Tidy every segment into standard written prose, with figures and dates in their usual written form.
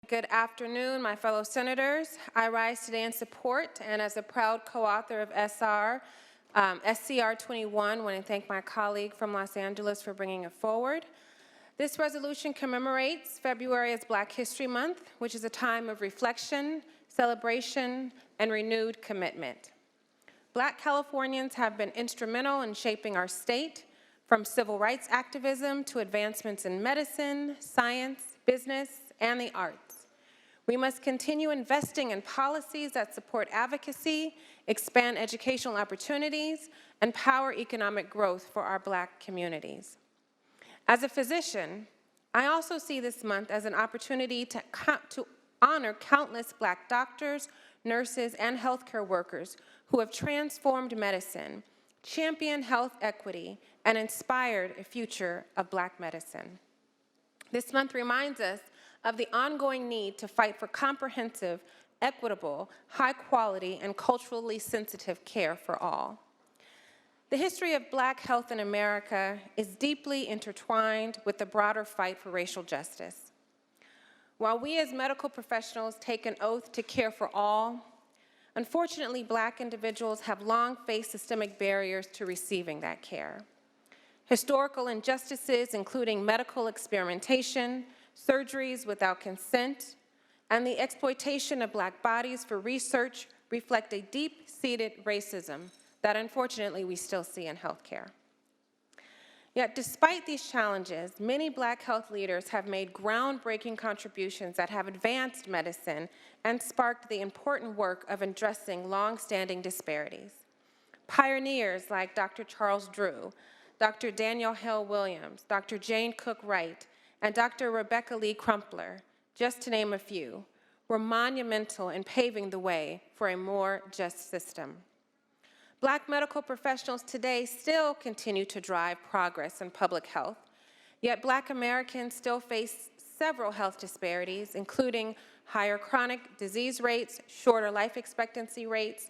Good afternoon, my fellow senators. I rise today in support and as a proud co-author of SCR 21, I want to thank my colleague from Los Angeles for bringing it forward. This resolution commemorates February as Black History Month, which is a time of reflection, celebration, and renewed commitment. Black Californians have been instrumental in shaping our state, from civil rights activism to advancements in medicine, science, business, and the arts. We must continue investing in policies that support advocacy, expand educational opportunities, and power economic growth for our Black communities. As a physician, I also see this month as an opportunity to honor countless Black doctors, nurses, and healthcare workers who have transformed medicine, championed health equity, and inspired a future of Black medicine. This month reminds us of the ongoing need to fight for comprehensive, equitable, high-quality, and culturally sensitive care for all. The history of Black health in America is deeply intertwined with the broader fight for racial justice. While we as medical professionals take an oath to care for all, unfortunately, Black individuals have long faced systemic barriers to receiving that care. Historical injustices, including medical experimentation, surgeries without consent, and the exploitation of Black bodies for research reflect a deep-seated racism that unfortunately we still see in healthcare. Yet despite these challenges, many Black health leaders have made groundbreaking contributions that have advanced medicine and sparked the important work of addressing long-standing disparities. Pioneers like Dr. Charles Drew, Dr. Daniel Hale Williams, Dr. Jane Cook Wright, and Dr. Rebecca Lee Crumpler, just to name a few, were monumental in paving the way for a more just system. Black medical professionals today still continue to drive progress in public health, yet Black Americans still face several health disparities, including higher chronic disease rates, shorter life expectancy rates,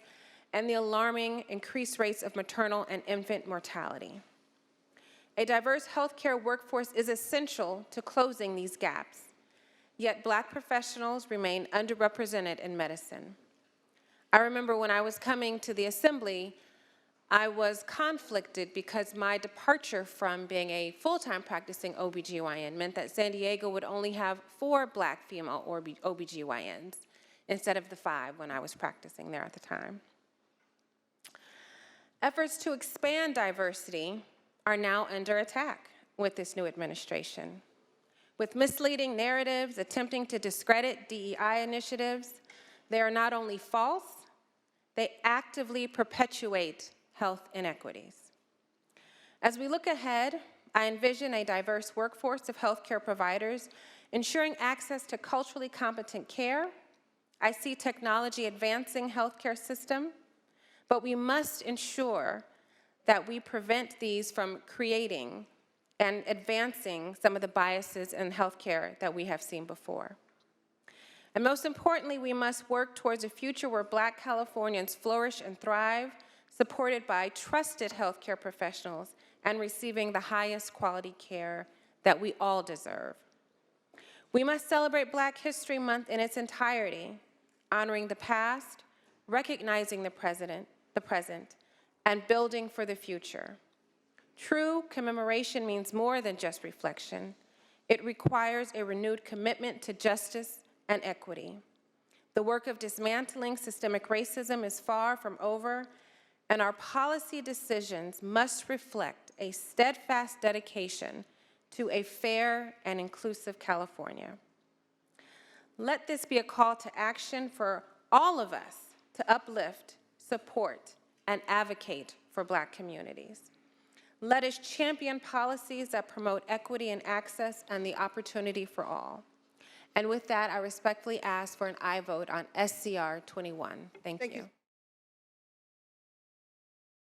and the alarming increased rates of maternal and infant mortality. A diverse healthcare workforce is essential to closing these gaps, yet Black professionals remain underrepresented in medicine. I remember when I was coming to the Assembly, I was conflicted because my departure from being a full-time practicing OBGYN meant that San Diego would only have 4 Black female OBGYNs instead of the 5 when I was practicing there at the time. Efforts to expand diversity are now under attack with this new administration. With misleading narratives attempting to discredit DEI initiatives, they are not only false, they actively perpetuate health inequities. As we look ahead, I envision a diverse workforce of healthcare providers ensuring access to culturally competent care. I see technology advancing healthcare system, but we must ensure that we prevent these from creating and advancing some of the biases in healthcare that we have seen before. And most importantly, we must work towards a future where Black Californians flourish and thrive, supported by trusted healthcare professionals and receiving the highest quality care that we all deserve. We must celebrate Black History Month in its entirety, honoring the past, recognizing the present, and building for the future. True commemoration means more than just reflection. It requires a renewed commitment to justice and equity. The work of dismantling systemic racism is far from over, and our policy decisions must reflect a steadfast dedication to a fair and inclusive California. Let this be a call to action for all of us to uplift, support, and advocate for Black communities. Let us champion policies that promote equity and access and the opportunity for all. And with that, I respectfully ask for an aye vote on SCR 21. Thank you.